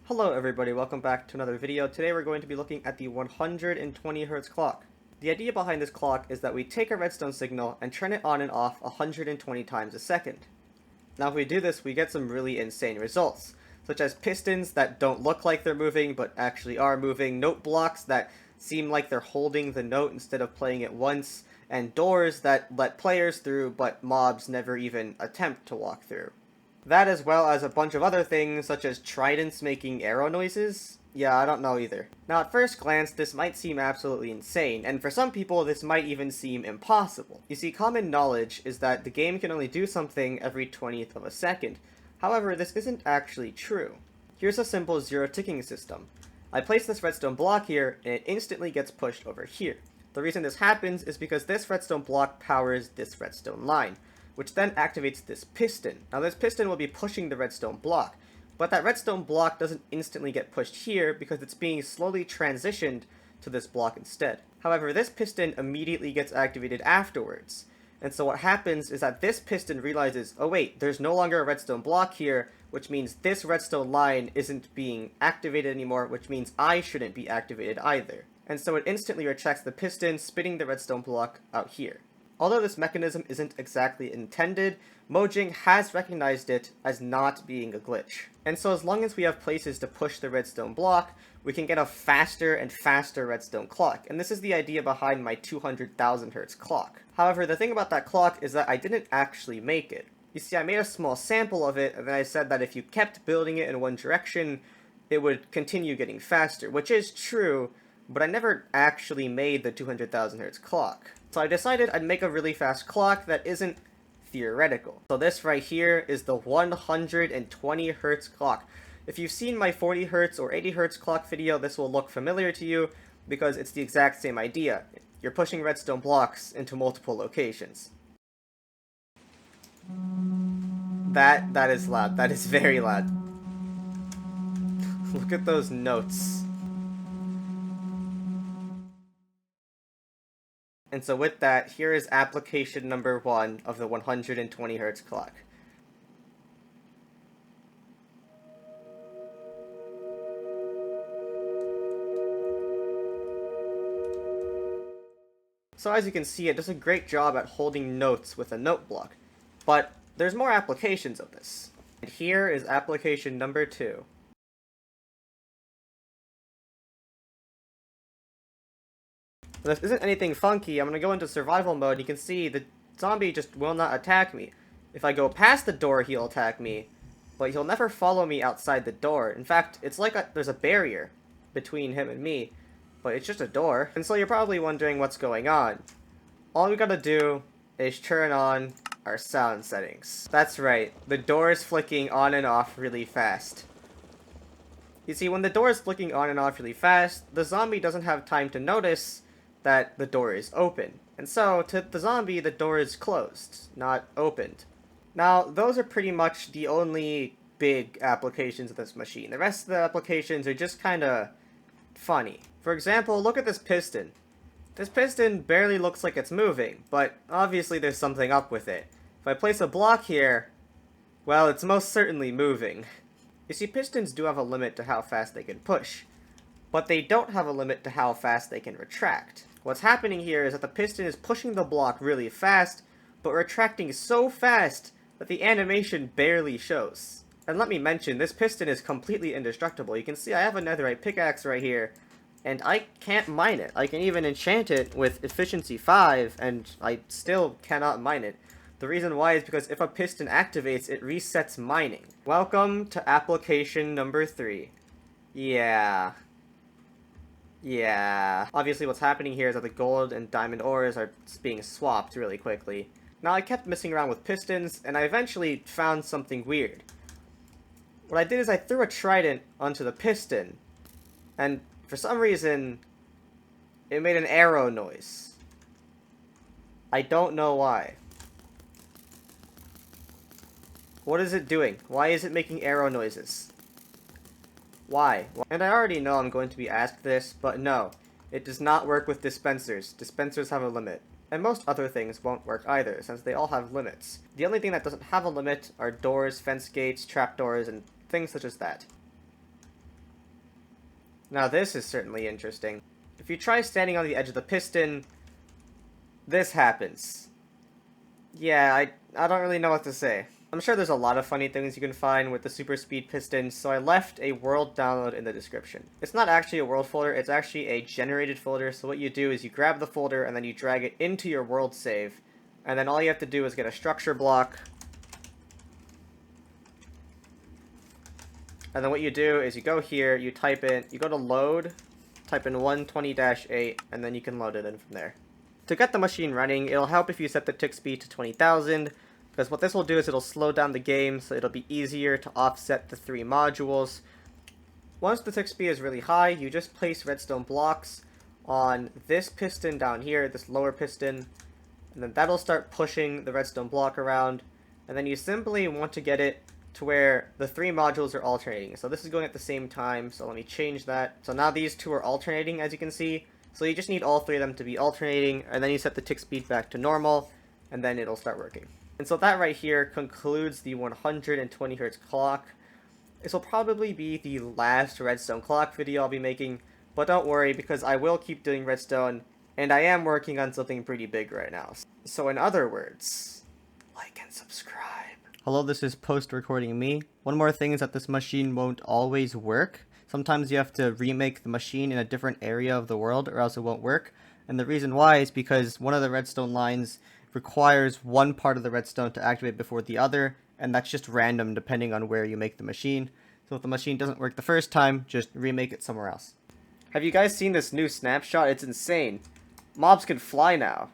Hello everybody, welcome back to another video. Today we're going to be looking at the 120 Hz clock. The idea behind this clock is that we take a redstone signal and turn it on and off 120 times a second. Now if we do this, we get some really insane results, such as pistons that don't look like they're moving but actually are moving, note blocks that seem like they're holding the note instead of playing it once, and doors that let players through but mobs never even attempt to walk through. That as well as a bunch of other things such as tridents making arrow noises. Yeah, I don't know either. Now at first glance this might seem absolutely insane, and for some people this might even seem impossible. You see, common knowledge is that the game can only do something every 20th of a second. However, this isn't actually true. Here's a simple zero ticking system. I place this redstone block here and it instantly gets pushed over here. The reason this happens is because this redstone block powers this redstone line, which then activates this piston. Now this piston will be pushing the redstone block, but that redstone block doesn't instantly get pushed here because it's being slowly transitioned to this block instead. However, this piston immediately gets activated afterwards. And so what happens is that this piston realizes, oh wait, there's no longer a redstone block here, which means this redstone line isn't being activated anymore, which means I shouldn't be activated either. And so it instantly retracts the piston, spitting the redstone block out here. Although this mechanism isn't exactly intended, Mojang has recognized it as not being a glitch. And so as long as we have places to push the redstone block, we can get a faster and faster redstone clock, and this is the idea behind my 200,000 Hz clock. However, the thing about that clock is that I didn't actually make it. You see, I made a small sample of it, and then I said that if you kept building it in one direction, it would continue getting faster, which is true, but I never actually made the 200,000 Hz clock. So I decided I'd make a really fast clock that isn't theoretical. So this right here is the 120 Hz clock. If you've seen my 40 Hz or 80 Hz clock video, this will look familiar to you because it's the exact same idea. You're pushing redstone blocks into multiple locations. That is loud. That is very loud. Look at those notes. And so with that, here is application number 1 of the 120 Hz clock. So as you can see, it does a great job at holding notes with a note block. But there's more applications of this. And here is application number 2. This isn't anything funky. I'm going to go into survival mode. You can see the zombie just will not attack me. If I go past the door, he'll attack me, but he'll never follow me outside the door. In fact, it's like there's a barrier between him and me, but it's just a door. And so you're probably wondering what's going on. All we gotta do is turn on our sound settings. That's right, the door is flicking on and off really fast. You see, when the door is flicking on and off really fast, the zombie doesn't have time to notice that the door is open. And so, to the zombie, the door is closed, not opened. Now, those are pretty much the only big applications of this machine. The rest of the applications are just kinda funny. For example, look at this piston. This piston barely looks like it's moving, but obviously there's something up with it. If I place a block here, well, it's most certainly moving. You see, pistons do have a limit to how fast they can push, but they don't have a limit to how fast they can retract. What's happening here is that the piston is pushing the block really fast, but retracting so fast that the animation barely shows. And let me mention, this piston is completely indestructible. You can see I have a netherite pickaxe right here, and I can't mine it. I can even enchant it with efficiency 5, and I still cannot mine it. The reason why is because if a piston activates, it resets mining. Welcome to application number 3. Yeah. Obviously what's happening here is that the gold and diamond ores are being swapped really quickly. Now I kept messing around with pistons, and I eventually found something weird. What I did is I threw a trident onto the piston, and for some reason, it made an arrow noise. I don't know why. What is it doing? Why is it making arrow noises? Why? And I already know I'm going to be asked this, but no. It does not work with dispensers. Dispensers have a limit. And most other things won't work either, since they all have limits. The only thing that doesn't have a limit are doors, fence gates, trapdoors, and things such as that. Now this is certainly interesting. If you try standing on the edge of the piston, this happens. Yeah, I don't really know what to say. I'm sure there's a lot of funny things you can find with the super speed piston, so I left a world download in the description. It's not actually a world folder, it's actually a generated folder, so what you do is you grab the folder and then you drag it into your world save, and then all you have to do is get a structure block, and then what you do is you go here, you go to load, type in 120-8, and then you can load it in from there. To get the machine running, it'll help if you set the tick speed to 20,000, because what this will do is it'll slow down the game, so it'll be easier to offset the 3 modules. Once the tick speed is really high, you just place redstone blocks on this piston down here, this lower piston, and then that'll start pushing the redstone block around, and then you simply want to get it to where the 3 modules are alternating. So this is going at the same time, so let me change that. So now these 2 are alternating, as you can see. So you just need all 3 of them to be alternating, and then you set the tick speed back to normal, and then it'll start working. And so that right here concludes the 120 Hz clock. This will probably be the last redstone clock video I'll be making, but don't worry because I will keep doing redstone, and I am working on something pretty big right now. So in other words, like and subscribe. Hello, this is post-recording me. One more thing is that this machine won't always work. Sometimes you have to remake the machine in a different area of the world or else it won't work. And the reason why is because one of the redstone lines requires one part of the redstone to activate before the other, and that's just random depending on where you make the machine. So if the machine doesn't work the first time, just remake it somewhere else. Have you guys seen this new snapshot? It's insane. Mobs can fly now.